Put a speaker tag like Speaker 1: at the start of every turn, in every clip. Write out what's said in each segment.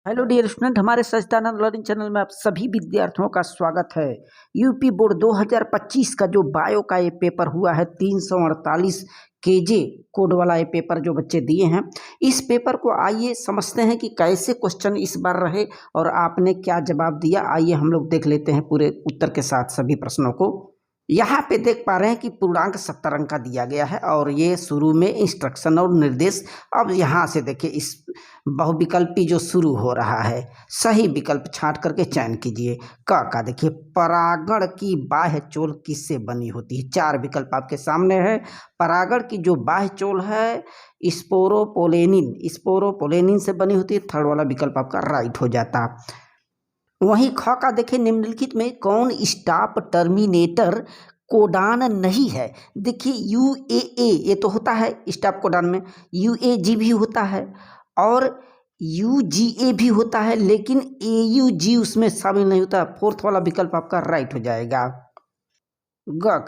Speaker 1: Hello dear student, हमारे सच्चिदानंद learning channel में आप सभी विद्यार्थियों का स्वागत है। यूपी बोर्ड 2025 का जो बायो का ये पेपर हुआ है 348 केजे कोड वाला ये पेपर जो बच्चे दिए हैं, इस पेपर को आइए समझते हैं कि कैसे क्वेश्चन इस बार रहे और आपने क्या जवाब दिया। आइए हम लोग देख लेते हैं पूरे उत्तर के साथ सभी प्रश्नों को। यहाँ पे देख पा रहे हैं कि पूर्णांक 70 अंक का दिया गया है और ये शुरू में इंस्ट्रक्शन और निर्देश। अब यहाँ से देखिए इस बहुविकल्पी जो शुरू हो रहा है, सही विकल्प छांट करके चयन कीजिए। क का देखिए, परागण की बाह्य चोल किससे बनी होती है? 4 विकल्प आपके सामने है। परागण की जो बाह्य चोल है स्पोरोपोलेनिन से बनी होती है। थर्ड वाला विकल्प आपका राइट हो जाता। वहीं ख का देखिए, निम्नलिखित में कौन स्टॉप टर्मिनेटर कोडान नहीं है? देखिए UAA ये तो होता है स्टॉप कोडान में, UAG भी होता है और UGA भी होता है, लेकिन AUG उसमें शामिल नहीं होता। फोर्थ वाला विकल्प आपका राइट हो जाएगा। ग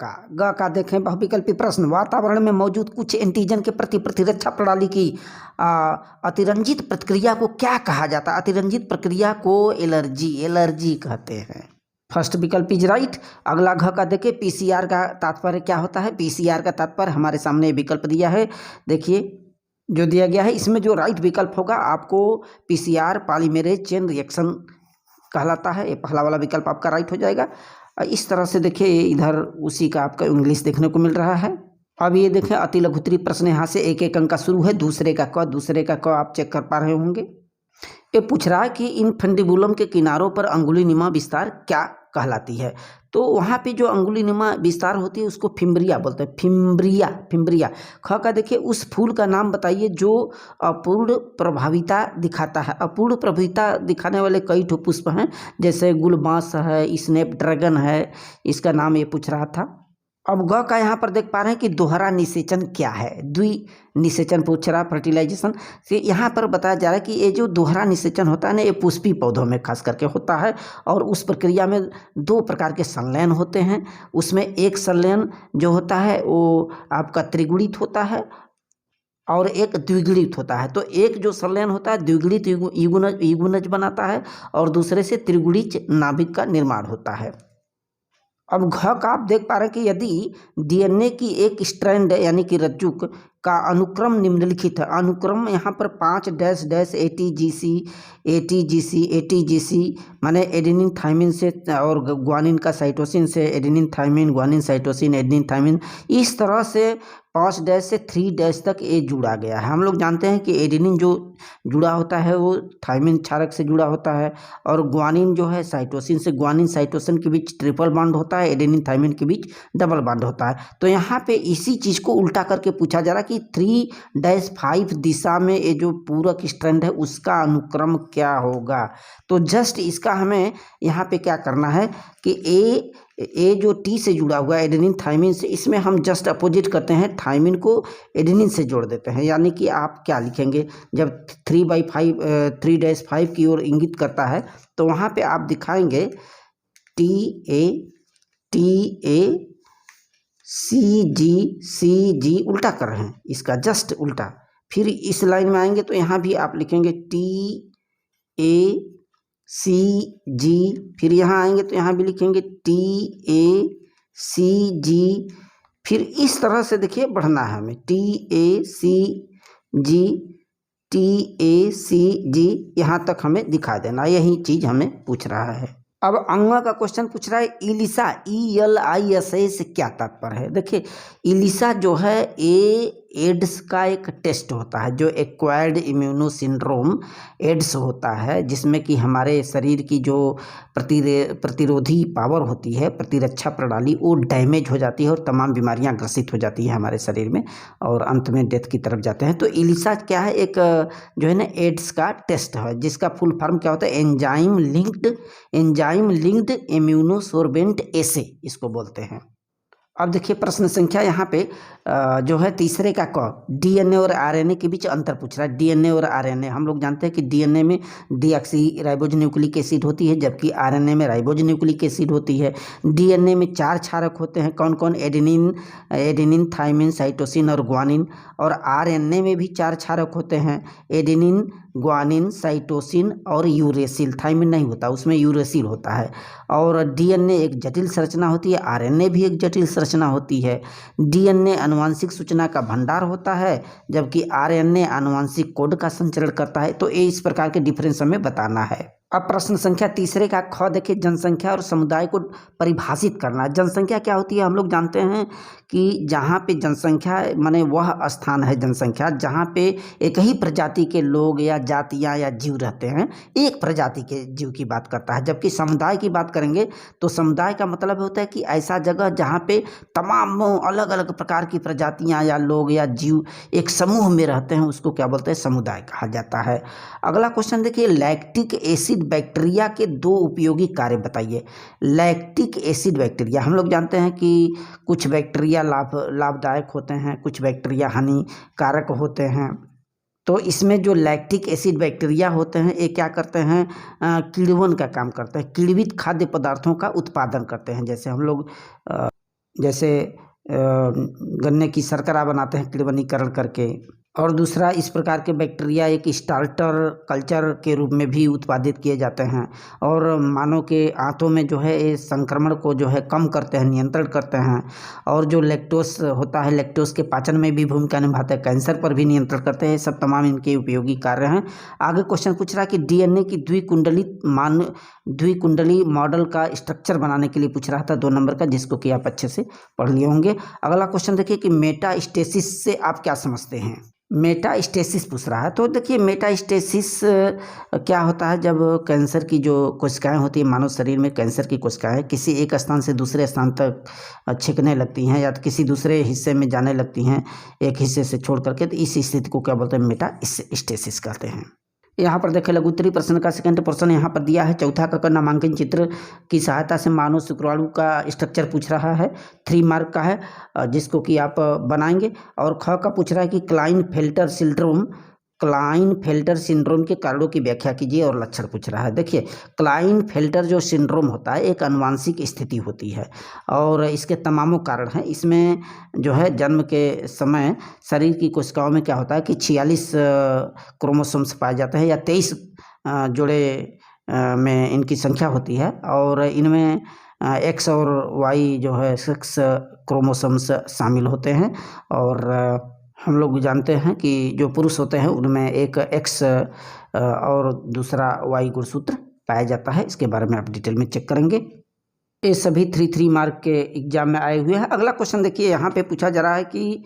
Speaker 1: का देखें, बहुविकल्पी प्रश्न। वातावरण में मौजूद कुछ एंटीजन के प्रति प्रतिरक्षा प्रणाली की अतिरंजित प्रतिक्रिया को क्या कहा जाता है? अतिरंजित प्रक्रिया को एलर्जी कहते हैं। फर्स्ट विकल्प इज राइट। अगला घ का देखिए, PCR का तात्पर्य क्या होता है? PCR का तात्पर्य हमारे सामने विकल्प दिया है, देखिए जो दिया गया है, इसमें जो राइट विकल्प होगा आपको PCR पॉलीमरेज चेन रिएक्शन कहलाता है। ये पहला वाला विकल्प आपका राइट हो जाएगा। इस तरह से देखिए इधर उसी का आपका इंग्लिश देखने को मिल रहा है। अब ये देखें, अति लघुत्तरी प्रश्न यहाँ से एक एक अंक का शुरू है। दूसरे का क आप चेक कर पा रहे होंगे। ये पूछ रहा है कि इन फंडिबुलम के किनारों पर अंगुलीनुमा विस्तार क्या कहलाती है? तो वहाँ पे जो अंगुलीनुमा विस्तार होती है उसको फिम्ब्रिया बोलते हैं। फिम्ब्रिया। ख का देखिए, उस फूल का नाम बताइए जो अपूर्ण प्रभाविता दिखाता है। अपूर्ण प्रभाविता दिखाने वाले कई ठो पुष्प हैं, जैसे गुलबांस है, स्नैपड्रैगन है, इसका नाम ये पूछ रहा था। अब ग का यहाँ पर देख पा रहे हैं कि दोहरा निषेचन क्या है? द्विनिषेचन पूछ रहा, फर्टिलाइजेशन से यहाँ पर बताया जा रहा है कि ये जो दोहरा निषेचन होता है ना, ये पुष्पी पौधों में खास करके होता है और उस प्रक्रिया में 2 प्रकार के संलयन होते हैं। उसमें एक संलयन जो होता है वो आपका त्रिगुणित होता है और एक द्विगुणित होता है। तो एक जो संलयन होता है द्विगुणित युग्मनज बनाता है और दूसरे से त्रिगुणित नाभिक का निर्माण होता है। अब घ का आप देख पा रहे हैं कि यदि DNA की एक स्ट्रैंड यानी कि रज्जुक का अनुक्रम निम्नलिखित है। अनुक्रम यहाँ पर 5 ATGC माने एडेनिन थाइमिन से और ग्वानिन का साइटोसिन से, adenine thymine guanine cytosine adenine thymine, इस तरह से 5 से 3 तक ये जुड़ा गया है। हम लोग जानते हैं कि एडेनिन जो जुड़ा होता है वो थाइमिन क्षारक से जुड़ा होता है और ग्वानिन जो है साइटोसिन से। ग्वानिन साइटोसिन के बीच ट्रिपल बॉन्ड होता है, एडेनिन थाइमिन के बीच डबल बॉन्ड होता है। तो यहाँ पे इसी चीज़ को उल्टा करके पूछा जा रहा है कि 3-5 दिशा में ये जो पूरक स्ट्रैंड है उसका अनुक्रम क्या होगा? तो जस्ट इसका हमें यहाँ पे क्या करना है कि ए जो T से जुड़ा हुआ है एडेनिन थाइमिन से, इसमें हम जस्ट अपोजिट करते हैं, थाइमिन को एडेनिन से जोड़ देते हैं। यानी कि आप क्या लिखेंगे, जब 3/5 की ओर इंगित करता है तो वहाँ पे आप दिखाएंगे TACG, उल्टा कर रहे हैं इसका, जस्ट उल्टा। फिर इस लाइन में आएंगे तो यहाँ भी आप लिखेंगे TACG, फिर यहाँ आएंगे तो यहाँ भी लिखेंगे TACG। फिर इस तरह से देखिए बढ़ना है हमें, TACG यहाँ तक हमें दिखा देना, यही चीज़ हमें पूछ रहा है। अब अंगा का क्वेश्चन पूछ रहा है, इलिसा ELISA से क्या तात्पर्य है? देखिए इलिसा जो है एड्स का एक टेस्ट होता है, जो एक्वायर्ड इम्यूनो सिंड्रोम एड्स होता है, जिसमें कि हमारे शरीर की जो प्रतिरोधी पावर होती है, प्रतिरक्षा प्रणाली, वो डैमेज हो जाती है और तमाम बीमारियां ग्रसित हो जाती है हमारे शरीर में और अंत में डेथ की तरफ जाते हैं। तो इलिसा क्या है? एक जो है ना एड्स का टेस्ट है, जिसका फुल फॉर्म क्या होता है? एंजाइम लिंक्ड इम्यूनोसोर्बेंट एसे इसको बोलते हैं। अब देखिए प्रश्न संख्या यहाँ पे जो है तीसरे का क, DNA और RNA के बीच अंतर पूछ रहा है। DNA और RNA, हम लोग जानते हैं कि DNA में डीऑक्सी राइबोज न्यूक्लिक एसिड होती है, जबकि RNA में राइबोज न्यूक्लिक एसिड होती है। DNA में 4 क्षारक होते हैं, कौन कौन? एडेनिन थाइमिन साइटोसिन और ग्वानिन। और RNA में भी 4 क्षारक होते हैं, एडेनिन ग्वानिन, साइटोसिन और यूरेसिल। थाइमिन नहीं होता, उसमें यूरेसिल होता है। और डीएनए एक जटिल संरचना होती है, आरएनए भी एक जटिल संरचना होती है। डीएनए आनुवंशिक सूचना का भंडार होता है, जबकि आरएनए आनुवंशिक कोड का संचरण करता है। तो ये इस प्रकार के डिफरेंस हमें बताना है। अब प्रश्न संख्या तीसरे का ख देखिए, जनसंख्या और समुदाय को परिभाषित करना। जनसंख्या क्या होती है? हम लोग जानते हैं कि जहाँ पे जनसंख्या माने वह स्थान है जनसंख्या जहाँ पे एक ही प्रजाति के लोग या जातियाँ या जीव रहते हैं, एक प्रजाति के जीव की बात करता है। जबकि समुदाय की बात करेंगे तो समुदाय का मतलब होता है कि ऐसा जगह जहाँ पे तमाम अलग अलग प्रकार की प्रजातियाँ या लोग या जीव एक समूह में रहते हैं, उसको क्या बोलते हैं? समुदाय कहा जाता है। अगला क्वेश्चन देखिए, लैक्टिक एसिड बैक्टीरिया के दो उपयोगी कार्य बताइए। लैक्टिक एसिड बैक्टीरिया, हम लोग जानते हैं कि कुछ बैक्टीरिया लाभदायक होते हैं, कुछ बैक्टीरिया हानिकारक होते हैं। तो इसमें जो लैक्टिक एसिड बैक्टीरिया होते हैं ये क्या करते हैं? किण्वन का काम करते हैं, किण्वित खाद्य पदार्थों का उत्पादन करते हैं। जैसे हम लोग गन्ने की शर्करा बनाते हैं किण्वनीकरण करके। और दूसरा, इस प्रकार के बैक्टीरिया एक स्टार्टर कल्चर के रूप में भी उत्पादित किए जाते हैं और मानव के आंतों में जो है ये संक्रमण को जो है कम करते हैं, नियंत्रण करते हैं। और जो लैक्टोस होता है, लैक्टोस के पाचन में भी भूमिका निभाते हैं, कैंसर पर भी नियंत्रण करते हैं। सब तमाम इनके उपयोगी कार्य हैं। आगे क्वेश्चन पूछ रहा है कि डीएनए की द्विकुंडली मॉडल का स्ट्रक्चर बनाने के लिए पूछ रहा था 2 नंबर का, जिसको कि आप अच्छे से पढ़ लिए होंगे। अगला क्वेश्चन देखिए कि मेटास्टेसिस से आप क्या समझते हैं? मेटास्टेसिस पूछ रहा है। तो देखिए, मेटास्टेसिस क्या होता है? जब कैंसर की जो कोशिकाएं होती है, मानव शरीर में कैंसर की कोशिकाएं किसी एक स्थान से दूसरे स्थान तक छिपने लगती हैं या तो किसी दूसरे हिस्से में जाने लगती हैं, एक हिस्से से छोड़ करके, तो इस स्थिति को क्या बोलते हैं? मेटास्टेसिस कहते हैं। यहाँ पर देखिए, लघुत्तरीय प्रश्न का सेकंड पोर्शन यहाँ पर दिया है। चौथा का नामांकन चित्र की सहायता से मानव शुक्राणु का स्ट्रक्चर पूछ रहा है, 3 मार्क का है, जिसको कि आप बनाएंगे। और ख का पूछ रहा है कि क्लाइनफेल्टर सिंड्रोम के कारणों की व्याख्या कीजिए और लक्षण पूछ रहा है। देखिए, क्लाइनफेल्टर जो सिंड्रोम होता है एक आनुवांशिक स्थिति होती है और इसके तमामों कारण हैं। इसमें जो है जन्म के समय शरीर की कोशिकाओं में क्या होता है कि 46 क्रोमोसोम्स पाए जाते हैं या 23 जोड़े में इनकी संख्या होती है और इनमें एक्स और वाई जो है 6 क्रोमोसोम्स शामिल होते हैं। और हम लोग जानते हैं कि जो पुरुष होते हैं उनमें एक एक्स और दूसरा वाई गुणसूत्र पाया जाता है। इसके बारे में आप डिटेल में चेक करेंगे। ये सभी 3 मार्क के एग्जाम में आए हुए हैं। अगला क्वेश्चन देखिए, यहाँ पे पूछा जा रहा है कि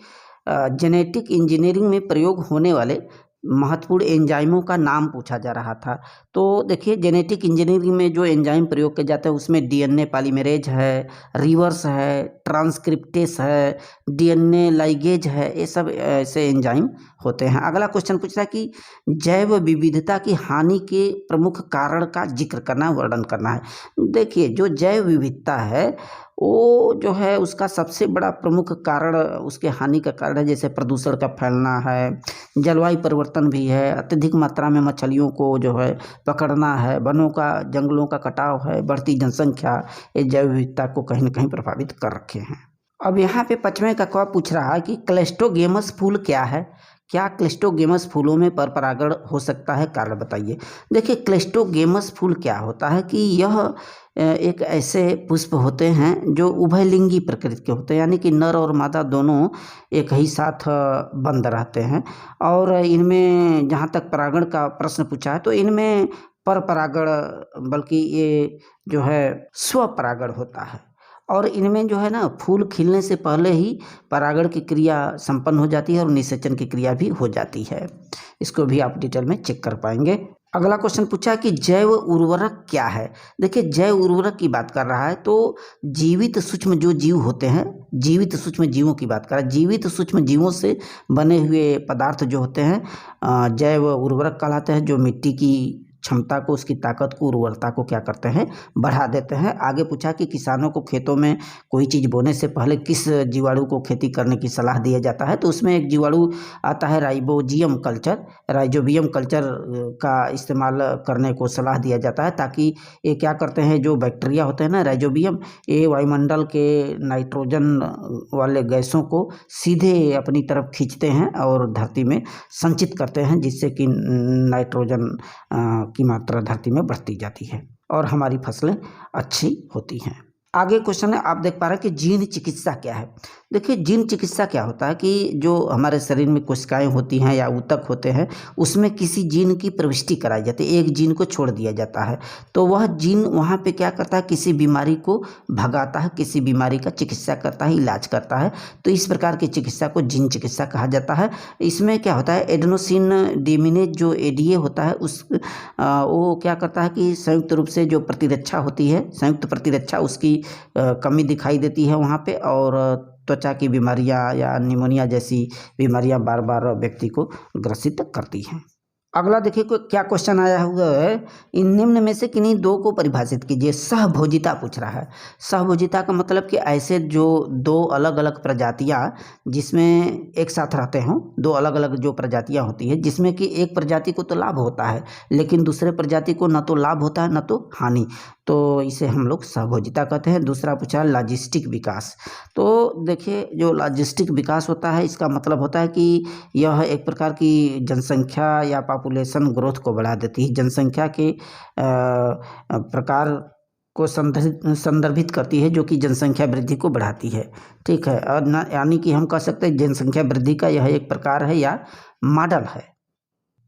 Speaker 1: जेनेटिक इंजीनियरिंग में प्रयोग होने वाले महत्वपूर्ण एंजाइमों का नाम पूछा जा रहा था। तो देखिए, जेनेटिक इंजीनियरिंग में जो एंजाइम प्रयोग किए जाते हैं उसमें डीएनए पॉलीमरेज है, रिवर्स है, ट्रांसक्रिप्टेस है, डीएनए लाइगेज है, ये सब ऐसे एंजाइम होते हैं। अगला क्वेश्चन पूछ रहा है कि जैव विविधता की हानि के प्रमुख कारण का जिक्र करना, वर्णन करना है। देखिए, जो जैव विविधता है वो जो है उसका सबसे बड़ा प्रमुख कारण उसके हानि का कारण है, जैसे प्रदूषण का फैलना है, जलवायु परिवर्तन भी है, अत्यधिक मात्रा में मछलियों को जो है पकड़ना है, वनों का जंगलों का कटाव है, बढ़ती जनसंख्या, ये जैव विविधता को कहीं न कहीं प्रभावित कर रखे हैं। अब यहाँ पे 5वें का क पूछ रहा है कि क्लेस्टोगेमस फूल क्या है? क्या क्लेस्टोगेमस फूलों में पर परागण हो सकता है? कारण बताइए। देखिए, क्लेस्टोगेमस फूल क्या होता है कि यह एक ऐसे पुष्प होते हैं जो उभयलिंगी प्रकृति के होते हैं, यानी कि नर और मादा दोनों एक ही साथ बंद रहते हैं। और इनमें जहाँ तक परागण का प्रश्न पूछा है तो इनमें पर परागण बल्कि ये जो है स्वपरागण होता है। और इनमें जो है ना फूल खिलने से पहले ही परागण की क्रिया संपन्न हो जाती है और निषेचन की क्रिया भी हो जाती है। इसको भी आप डिटेल में चेक कर पाएंगे। अगला क्वेश्चन पूछा कि जैव उर्वरक क्या है? देखिए, जैव उर्वरक की बात कर रहा है तो जीवित सूक्ष्म जो जीव होते हैं, जीवित सूक्ष्म जीवों की बात कर रहा है। जीवित सूक्ष्म जीवों से बने हुए पदार्थ जो होते हैं जैव उर्वरक कहलाते हैं, जो मिट्टी की क्षमता को, उसकी ताकत को, उर्वरता को क्या करते हैं, बढ़ा देते हैं। आगे पूछा कि किसानों को खेतों में कोई चीज़ बोने से पहले किस जीवाणु को खेती करने की सलाह दिया जाता है, तो उसमें एक जीवाणु आता है राइजोबियम कल्चर। राइजोबियम कल्चर का इस्तेमाल करने को सलाह दिया जाता है, ताकि ये क्या करते हैं, जो बैक्टीरिया होते हैं ना राइजोबियम, ये वायुमंडल के नाइट्रोजन वाले गैसों को सीधे अपनी तरफ खींचते हैं और धरती में संचित करते हैं, जिससे कि नाइट्रोजन की मात्रा धरती में बढ़ती जाती है और हमारी फसलें अच्छी होती हैं। आगे क्वेश्चन है, आप देख पा रहे हैं कि जीन चिकित्सा क्या है। देखिए, जीन चिकित्सा क्या होता है कि जो हमारे शरीर में कोशिकाएं होती हैं या ऊतक होते हैं, उसमें किसी जीन की प्रविष्टि कराई जाती है, एक जीन को छोड़ दिया जाता है, तो वह जीन वहाँ पे क्या करता है, किसी बीमारी को भगाता है, किसी बीमारी का चिकित्सा करता है, इलाज करता है। तो इस प्रकार की चिकित्सा को जीन चिकित्सा कहा जाता है। इसमें क्या होता है, एडेनोसिन डिमिनेज जो एडीए होता है, वो क्या करता है कि संयुक्त रूप से जो प्रतिरक्षा होती है, संयुक्त प्रतिरक्षा, उसकी कमी दिखाई देती है वहाँ पे, और त्वचा की बीमारियां या निमोनिया जैसी बीमारियां बार बार व्यक्ति को ग्रसित करती हैं। अगला देखिए क्या क्वेश्चन आया हुआ है, इन निम्न में से किन्हीं दो को परिभाषित कीजिए। सहभोजिता पूछ रहा है। सहभोजिता का मतलब कि ऐसे जो दो अलग अलग प्रजातियां जिसमें एक साथ रहते हों, दो अलग अलग जो प्रजातियां होती है, जिसमें कि एक प्रजाति को तो लाभ होता है लेकिन दूसरे प्रजाति को न तो लाभ होता है न तो हानि, तो इसे हम लोग सहभोजिता कहते हैं। दूसरा पूछा लॉजिस्टिक विकास। तो देखिए, जो लॉजिस्टिक विकास होता है, इसका मतलब होता है कि यह एक प्रकार की जनसंख्या या पॉपुलेशन ग्रोथ को बढ़ा देती है, जनसंख्या के प्रकार को संदर्भित करती है, जो कि जनसंख्या वृद्धि को बढ़ाती है। ठीक है, और यानी कि हम कह सकते हैं जनसंख्या वृद्धि का यह एक प्रकार है या मॉडल है।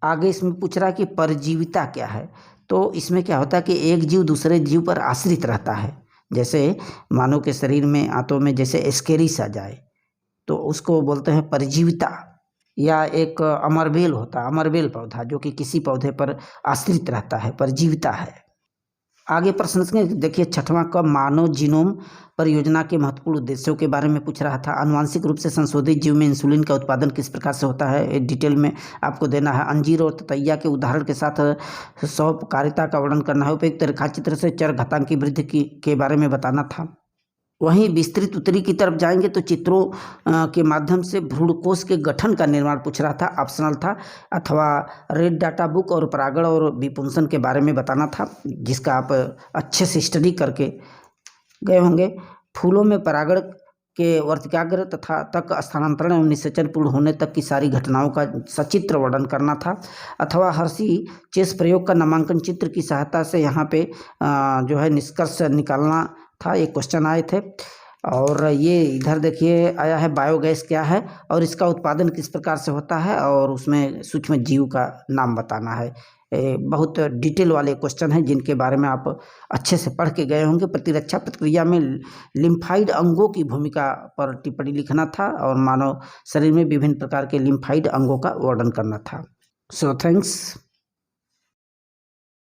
Speaker 1: आगे इसमें पूछ रहा है कि परजीविता क्या है। तो इसमें क्या होता है कि एक जीव दूसरे जीव पर आश्रित रहता है। जैसे मानव के शरीर में, आंतों में जैसे एस्केरिस आ जाए तो उसको बोलते हैं परजीविता। या एक अमरबेल होता है, अमरबेल पौधा जो कि किसी पौधे पर आश्रित रहता है, परजीविता है। आगे प्रश्न देखिए, छठवां का मानव जीनोम परियोजना के महत्वपूर्ण उद्देश्यों के बारे में पूछ रहा था। आनुवांशिक रूप से संशोधित जीव में इंसुलिन का उत्पादन किस प्रकार से होता है, डिटेल में आपको देना है। अंजीर और ततैया के उदाहरण के साथ स्वपकारिता का वर्णन करना है। उपयुक्त रेखाचित्र से चर घातांकी वृद्धि के बारे में बताना था। वहीं विस्तृत उत्तरी की तरफ जाएंगे तो चित्रों के माध्यम से भ्रूणकोश के गठन का निर्माण पूछ रहा था, ऑप्शनल था। अथवा रेड डाटा बुक और परागण और विपुंसन के बारे में बताना था, जिसका आप अच्छे से स्टडी करके गए होंगे। फूलों में परागण के वर्तिकाग्र तथा तक स्थानांतरण एवं निषेचन पूर्ण होने तक की सारी घटनाओं का सचित्र वर्णन करना था। अथवा हर्षी चेस प्रयोग का नामांकन चित्र की सहायता से यहाँ पे जो है निष्कर्ष निकालना था। ये क्वेश्चन आए थे। और ये इधर देखिए आया है, बायोगैस क्या है और इसका उत्पादन किस प्रकार से होता है, और उसमें सूक्ष्म जीव का नाम बताना है। बहुत डिटेल वाले क्वेश्चन हैं जिनके बारे में आप अच्छे से पढ़ के गए होंगे। प्रतिरक्षा प्रक्रिया में लिम्फाइड अंगों की भूमिका पर टिप्पणी लिखना था और मानव शरीर में विभिन्न प्रकार के लिम्फाइड अंगों का वर्णन करना था। So thanks.